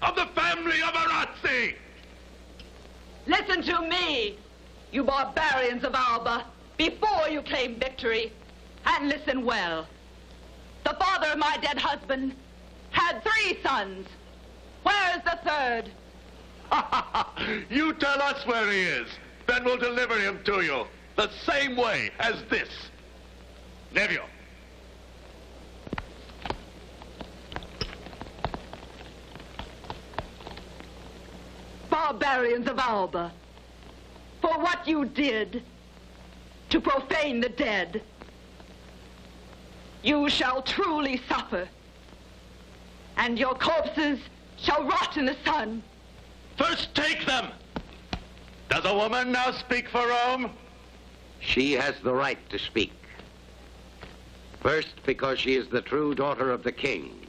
Of the family of Arazzi! Listen to me, you barbarians of Alba, before you claim victory. And listen well. The father of my dead husband had 3 sons. Where is the third? You tell us where he is. Then we'll deliver him to you. The same way as this. Nevio. Barbarians of Alba, for what you did to profane the dead, you shall truly suffer, and your corpses shall rot in the sun. First take them! Does a woman now speak for Rome? She has the right to speak. First, because she is the true daughter of the king.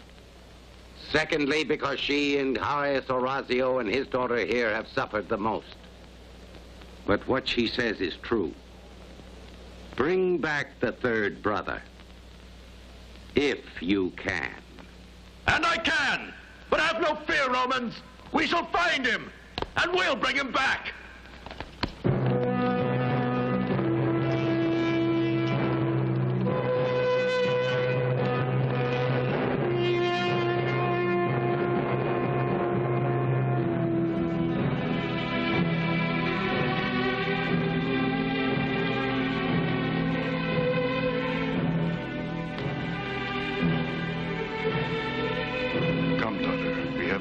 Secondly, because she and Protahlites-Kouragio and his daughter here have suffered the most. But what she says is true. Bring back the third brother, if you can. And I can! But have no fear, Romans! We shall find him, and we'll bring him back!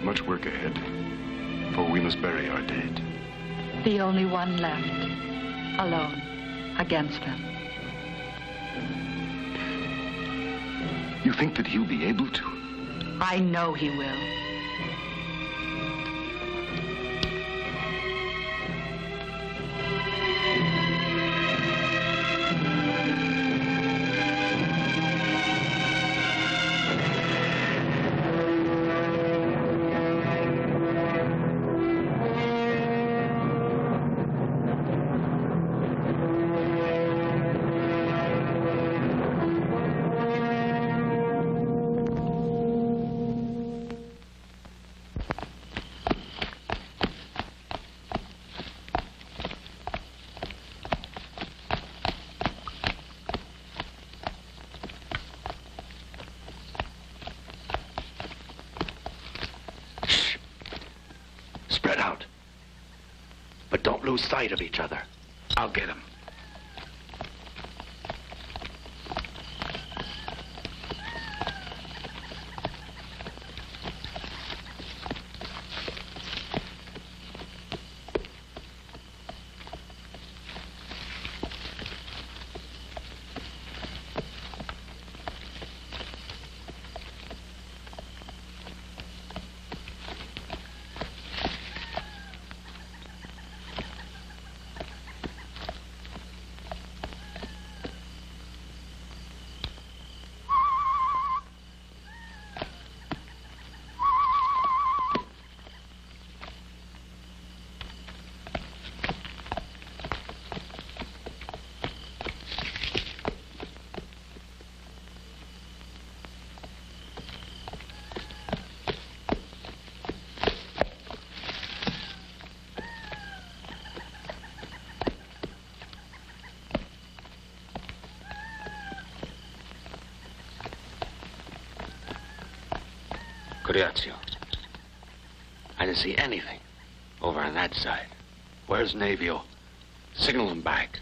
Much work ahead, for we must bury our dead. The only one left, alone, against them. You think that he'll be able to? I know he will. Spread out. But don't lose sight of each other. I'll get him. Kouragio. I didn't see anything over on that side. Where's Navio? Signal him back.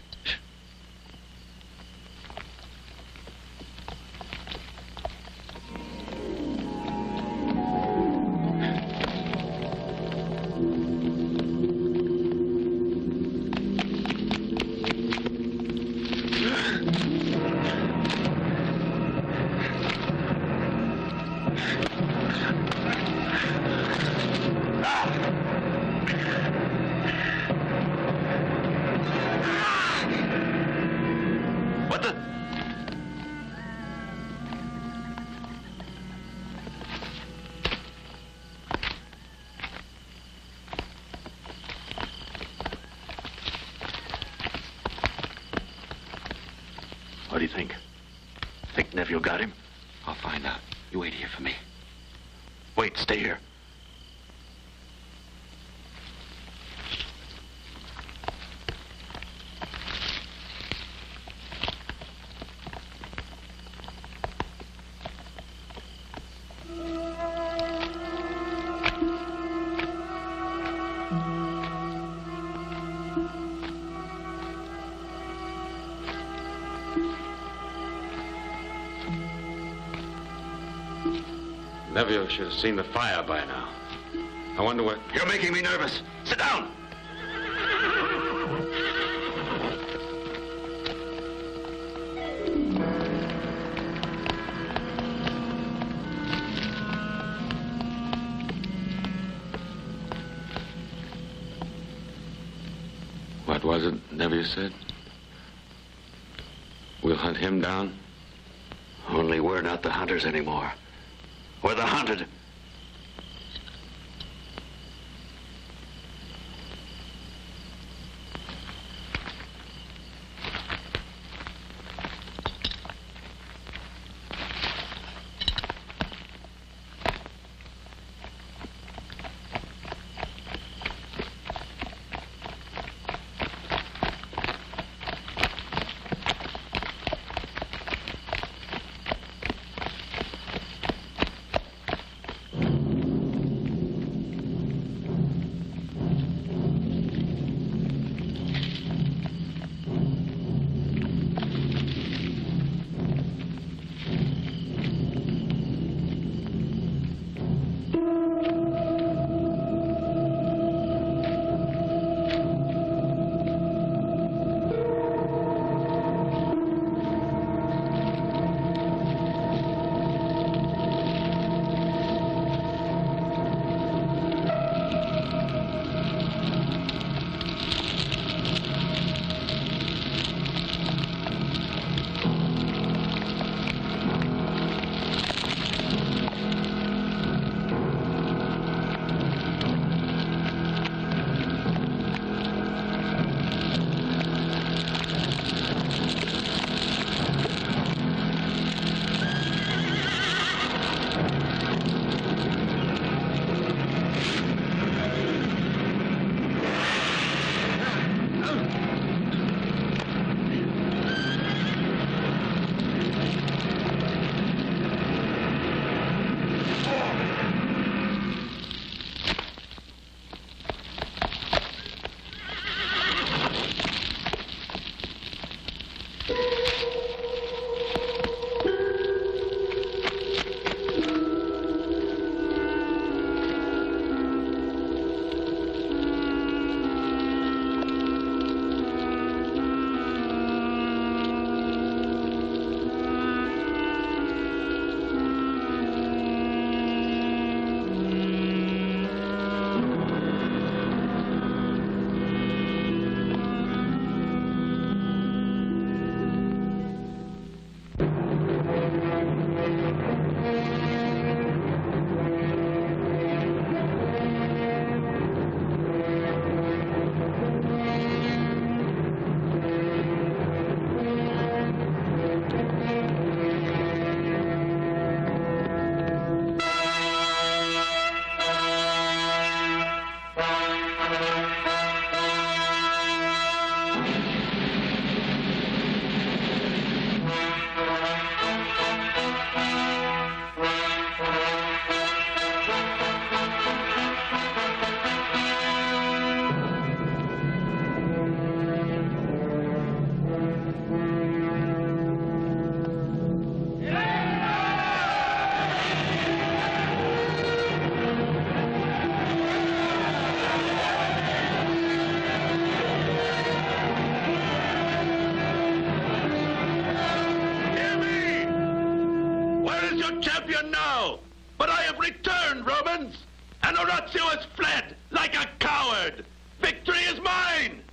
What do you think? Think Neville got him? I'll find out. You wait here for me. Wait, stay here. Nevio should have seen the fire by now. I wonder what... You're making me nervous. Sit down. was it Nevia said? We'll hunt him down? Only we're not the hunters anymore. We're the hunted. champion now, but I have returned, Romans, and Orazio has fled like a coward. Victory is mine!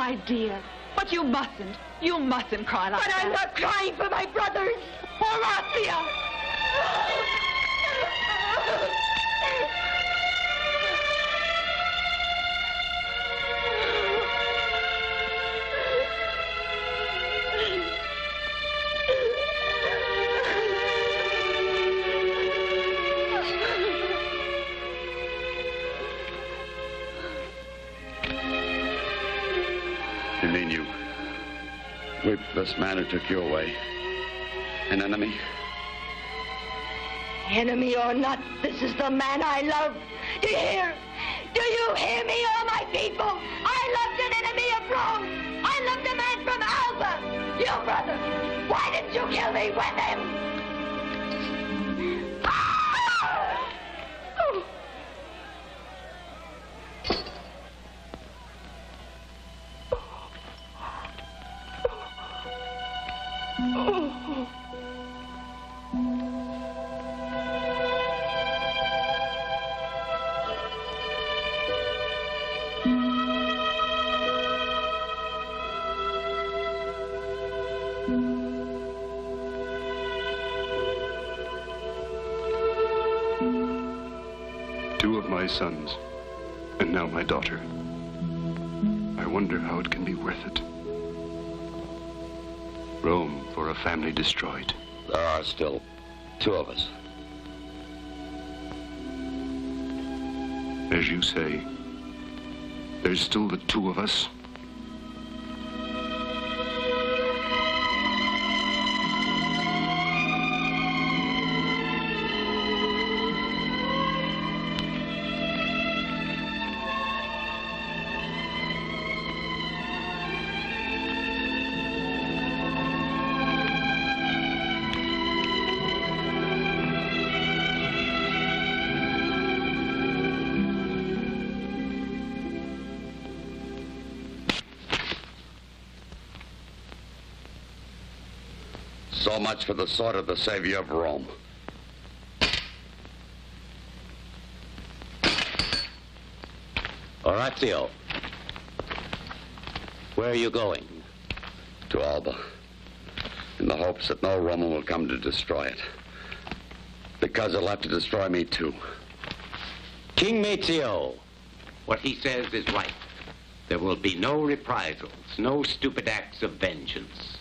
my dear. But you mustn't. You mustn't cry like But that. I'm not crying for my brothers. Horacio! You mean you whipped this man who took you away? An enemy? Enemy or not, this is the man I love. Do you hear? Do you hear me, all my people? I loved an enemy of Rome. I loved a man from Alba. You, brother, why didn't you kill me with him? Two of my sons, and now my daughter. I wonder how it can be worth it. Rome for a family destroyed. There are still two of us. As you say, there's still the two of us. So much for the sword of the savior of Rome. Horatio, where are you going? To Alba, in the hopes that no Roman will come to destroy it. Because they'll have to destroy me too. King Maezio, what he says is right. There will be no reprisals, no stupid acts of vengeance.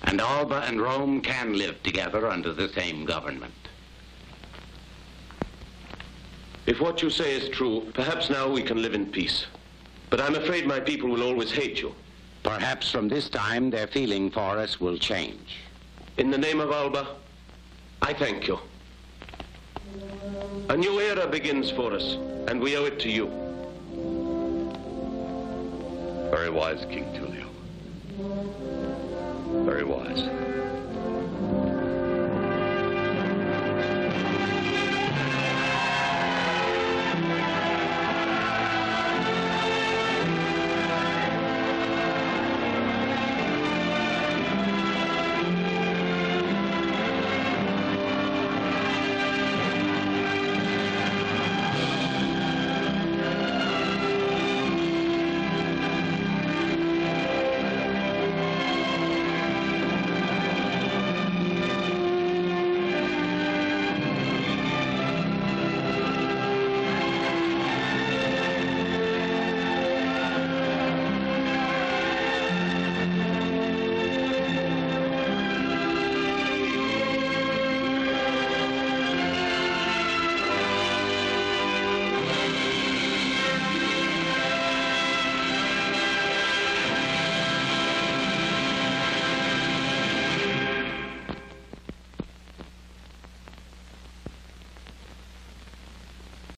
And Alba and Rome can live together under the same government. If what you say is true, perhaps now we can live in peace. But I'm afraid my people will always hate you. Perhaps from this time their feeling for us will change. In the name of Alba, I thank you. A new era begins for us, and we owe it to you. Very wise, King Tullio. Very wise.